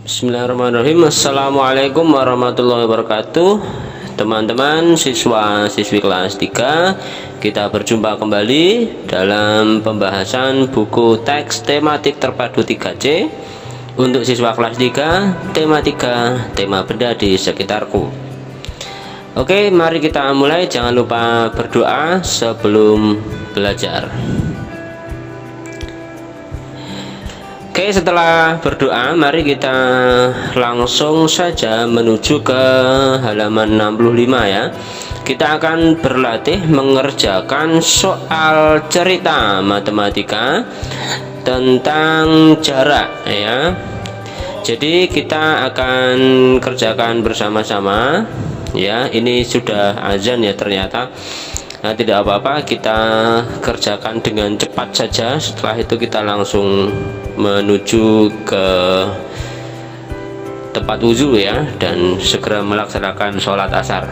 Bismillahirrahmanirrahim. Assalamualaikum warahmatullahi wabarakatuh. Teman-teman siswa-siswi kelas 3, kita berjumpa kembali dalam pembahasan buku teks tematik terpadu 3C untuk siswa kelas 3, tema 3, tema benda di sekitarku. Oke, mari kita mulai. Jangan lupa berdoa sebelum belajar. Oke, setelah berdoa, mari kita langsung saja menuju ke halaman 65 ya. Kita akan berlatih mengerjakan soal cerita matematika tentang jarak ya. Jadi kita akan kerjakan bersama-sama ya. Ini sudah azan ya ternyata. Nah, tidak apa-apa, kita kerjakan dengan cepat saja. Setelah itu kita langsung menuju ke tempat wudhu ya, dan segera melaksanakan sholat asar.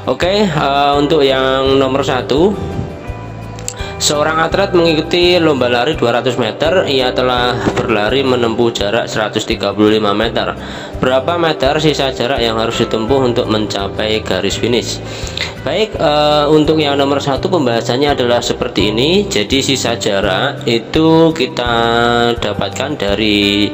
Oke, untuk yang nomor 1, seorang atlet mengikuti lomba lari 200 meter. Ia telah berlari menempuh jarak 135 meter. Berapa meter sisa jarak yang harus ditempuh untuk mencapai garis finish? Baik, untuk yang nomor 1 pembahasannya adalah seperti ini. Jadi sisa jarak itu kita dapatkan dari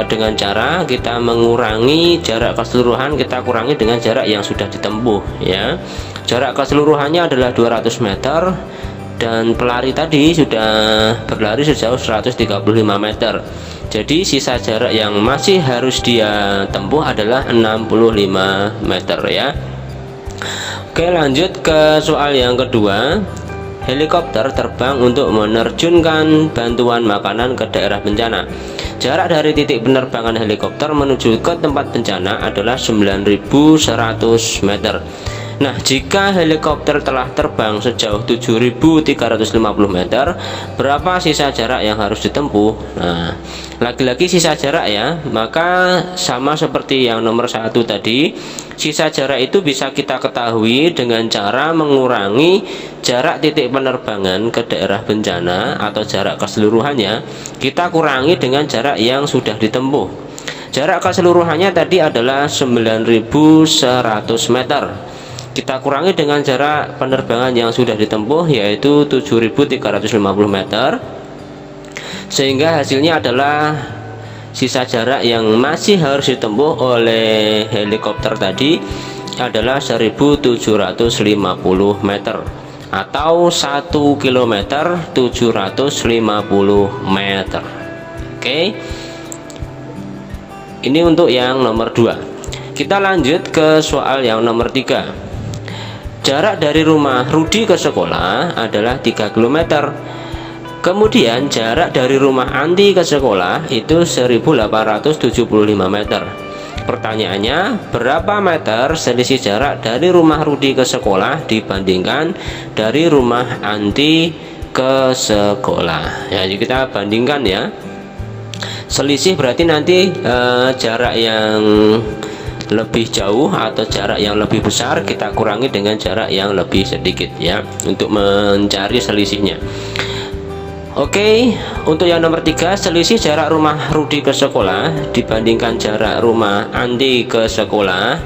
dengan cara kita mengurangi jarak keseluruhan, kita kurangi dengan jarak yang sudah ditempuh ya. Jarak keseluruhannya adalah 200 meter dan pelari tadi sudah berlari sejauh 135 meter. Jadi sisa jarak yang masih harus dia tempuh adalah 65 meter ya. Oke, lanjut ke soal yang kedua. Helikopter terbang untuk menerjunkan bantuan makanan ke daerah bencana. Jarak dari titik penerbangan helikopter menuju ke tempat bencana adalah 9.100 meter. Nah, jika helikopter telah terbang sejauh 7.350 meter, berapa sisa jarak yang harus ditempuh? Nah, lagi-lagi sisa jarak ya, maka sama seperti yang nomor 1 tadi. Sisa jarak itu bisa kita ketahui dengan cara mengurangi jarak titik penerbangan ke daerah bencana atau jarak keseluruhannya, kita kurangi dengan jarak yang sudah ditempuh. Jarak keseluruhannya tadi adalah 9.100 meter. Kita kurangi dengan jarak penerbangan yang sudah ditempuh, yaitu 7.350 meter, sehingga hasilnya adalah sisa jarak yang masih harus ditempuh oleh helikopter tadi adalah 1.750 meter atau 1 km 750 meter. Oke, ini untuk yang nomor 2. Kita lanjut ke soal yang nomor 3. Jarak dari rumah Rudi ke sekolah adalah 3 km. Kemudian jarak dari rumah Anti ke sekolah itu 1.875 meter. Pertanyaannya, berapa meter selisih jarak dari rumah Rudi ke sekolah dibandingkan dari rumah Anti ke sekolah? Ya, jadi kita bandingkan ya. Selisih berarti nanti jarak yang lebih jauh atau jarak yang lebih besar kita kurangi dengan jarak yang lebih sedikit ya, untuk mencari selisihnya. Oke, untuk yang nomor 3, selisih jarak rumah Rudi ke sekolah dibandingkan jarak rumah Andi ke sekolah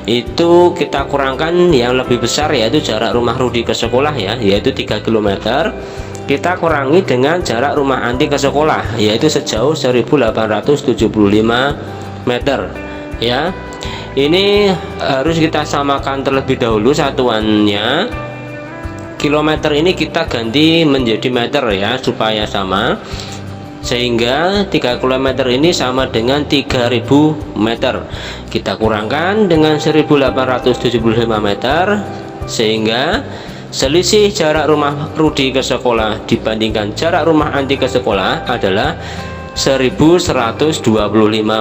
itu kita kurangkan yang lebih besar, yaitu jarak rumah Rudi ke sekolah ya, yaitu 3 km. Kita kurangi dengan jarak rumah Andi ke sekolah, yaitu sejauh 1.875 meter ya. Ini harus kita samakan terlebih dahulu satuannya. Kilometer ini kita ganti menjadi meter ya, supaya sama, sehingga 3 km ini sama dengan 3.000 meter. Kita kurangkan dengan 1.875 meter, sehingga selisih jarak rumah Rudi ke sekolah dibandingkan jarak rumah Anti ke sekolah adalah 1.125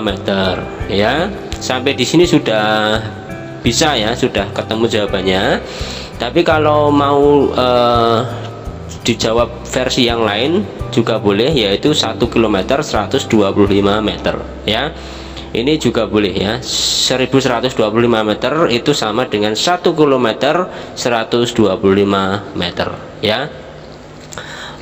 meter ya. Sampai di sini sudah bisa ya, sudah ketemu jawabannya. Tapi kalau mau dijawab versi yang lain juga boleh, yaitu 1 km 125 meter ya. Ini juga boleh ya. 1.125 meter itu sama dengan 1 km 125 meter ya.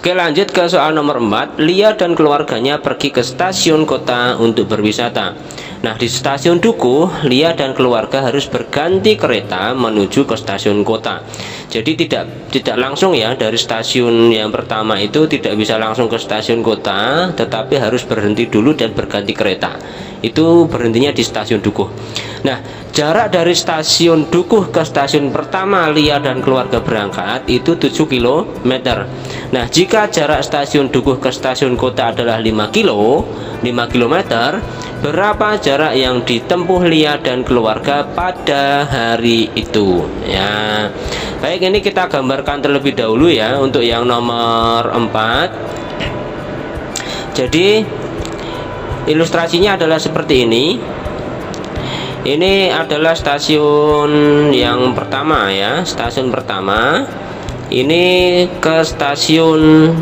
Oke, lanjut ke soal nomor 4. Lia dan keluarganya pergi ke stasiun kota untuk berwisata. Nah, di stasiun Dukuh, Lia dan keluarga harus berganti kereta menuju ke stasiun kota. Jadi tidak langsung ya, dari stasiun yang pertama itu tidak bisa langsung ke stasiun kota, tetapi harus berhenti dulu dan berganti kereta. Itu berhentinya di stasiun Dukuh. Nah, jarak dari stasiun Dukuh ke stasiun pertama Lia dan keluarga berangkat itu 7 km. Nah, jika jarak stasiun Dukuh ke stasiun kota adalah 5 km, berapa jarak yang ditempuh Lia dan keluarga pada hari itu? Ya. Baik, ini kita gambarkan terlebih dahulu ya untuk yang nomor 4. Jadi ilustrasinya adalah seperti ini. Ini adalah stasiun yang pertama ya, stasiun pertama. Ini ke stasiun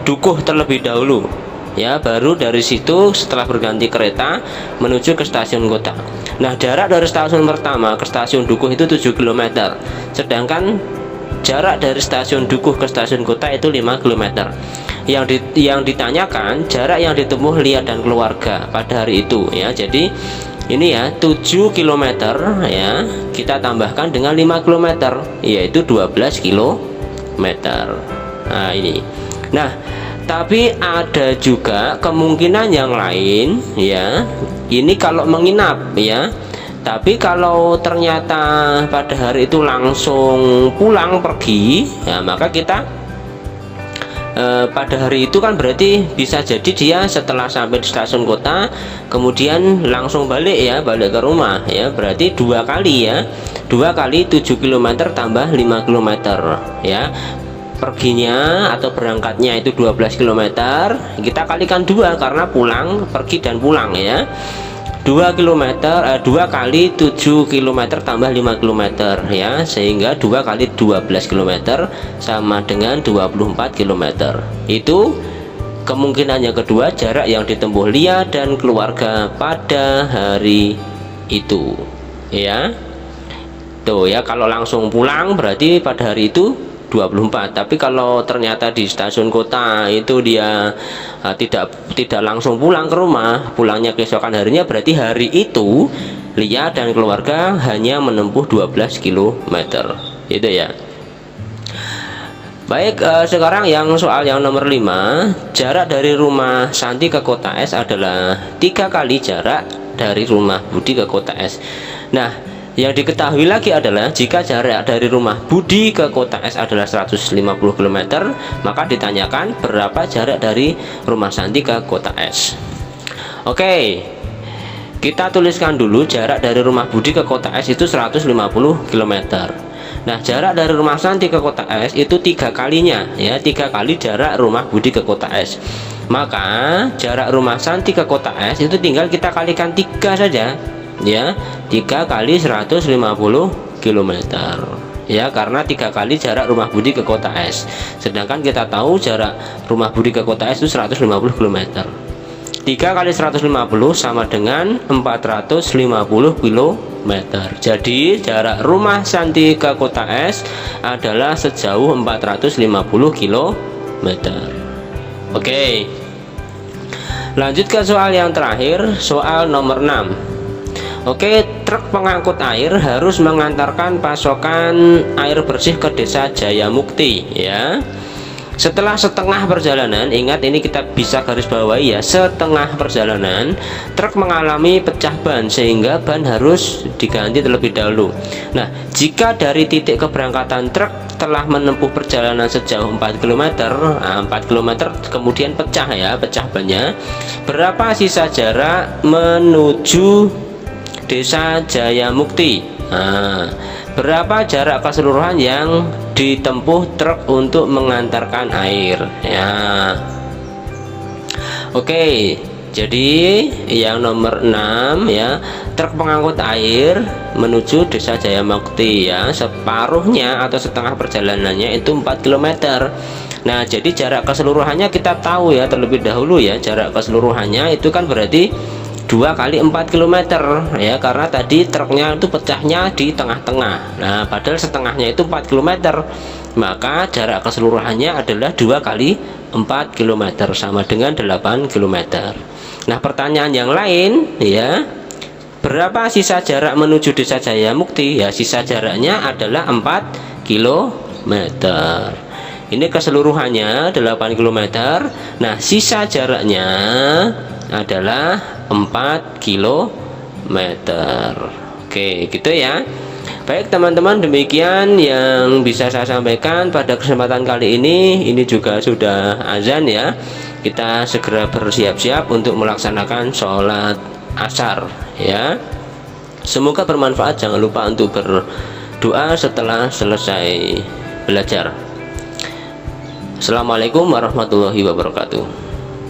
Dukuh terlebih dahulu ya, baru dari situ setelah berganti kereta menuju ke stasiun kota. Nah, jarak dari stasiun pertama ke stasiun Dukuh itu 7 km, sedangkan jarak dari stasiun Dukuh ke stasiun kota itu 5 km. Yang ditanyakan jarak yang ditempuh Lia dan keluarga pada hari itu ya. Jadi ini ya 7 km ya, kita tambahkan dengan 5 km yaitu 12 km. Nah, ini. Nah, tapi ada juga kemungkinan yang lain ya. Ini kalau menginap ya. Tapi kalau ternyata pada hari itu langsung pulang pergi ya, maka kita pada hari itu kan berarti bisa jadi dia setelah sampai di stasiun kota kemudian langsung balik ya, balik ke rumah ya, berarti 2 kali ya, 2 kali 7 km tambah 5 km ya. Perginya atau berangkatnya itu 12 km, kita kalikan 2 karena pulang, pergi dan pulang ya. 2 kali 7 km tambah 5 km ya, sehingga 2 kali 12 km sama dengan 24 km. Itu kemungkinan yang kedua, jarak yang ditempuh Lia dan keluarga pada hari itu ya. Tuh ya, kalau langsung pulang berarti pada hari itu 24. Tapi kalau ternyata di stasiun kota itu dia tidak langsung pulang ke rumah, pulangnya keesokan harinya, berarti hari itu Lia dan keluarga hanya menempuh 12 km. Itu ya. Baik, sekarang yang soal yang nomor 5. Jarak dari rumah Santi ke kota S adalah 3 kali jarak dari rumah Budi ke kota S. Nah, yang diketahui lagi adalah jika jarak dari rumah Budi ke kota S adalah 150 km, maka ditanyakan berapa jarak dari rumah Santi ke kota S. Oke, kita tuliskan dulu jarak dari rumah Budi ke kota S itu 150 km. Nah, jarak dari rumah Santi ke kota S itu 3 kalinya ya, 3 kali jarak rumah Budi ke kota S. Maka jarak rumah Santi ke kota S itu tinggal kita kalikan 3 saja ya, 3 kali 150 km ya, karena 3 kali jarak rumah Budi ke kota S, sedangkan kita tahu jarak rumah Budi ke kota S itu 150 km. 3 kali 150 sama dengan 450 km. Jadi jarak rumah Santi ke kota S adalah sejauh 450 km. Oke, lanjut ke soal yang terakhir, soal nomor 6. Oke, truk pengangkut air harus mengantarkan pasokan air bersih ke desa Jayamukti ya. Setelah setengah perjalanan, ingat ini kita bisa garis bawahi ya, setengah perjalanan truk mengalami pecah ban sehingga ban harus diganti terlebih dahulu. Nah, jika dari titik keberangkatan truk telah menempuh perjalanan sejauh 4 km, 4 km kemudian pecah ya, pecah bannya, berapa sisa jarak menuju desa Jayamukti? Nah, berapa jarak keseluruhan yang ditempuh truk untuk mengantarkan air ya. Oke, jadi yang nomor 6 ya, truk pengangkut air menuju desa Jayamukti ya, separuhnya atau setengah perjalanannya itu 4 km. Nah, jadi jarak keseluruhannya kita tahu ya terlebih dahulu ya, jarak keseluruhannya itu kan berarti 2 kali 4 km ya, karena tadi truknya itu pecahnya di tengah-tengah. Nah, padahal setengahnya itu 4 km maka jarak keseluruhannya adalah 2 kali 4 km sama dengan 8 km. Nah, pertanyaan yang lain ya, berapa sisa jarak menuju Desa Jayamukti? Ya, sisa jaraknya adalah 4 km. Ini keseluruhannya 8 km. Nah, sisa jaraknya adalah 4 km. Oke, gitu ya. Baik teman-teman, demikian yang bisa saya sampaikan pada kesempatan kali ini. Ini juga sudah azan ya. Kita segera bersiap-siap untuk melaksanakan sholat asar ya. Semoga bermanfaat. Jangan lupa untuk berdoa setelah selesai belajar. Assalamualaikum warahmatullahi wabarakatuh.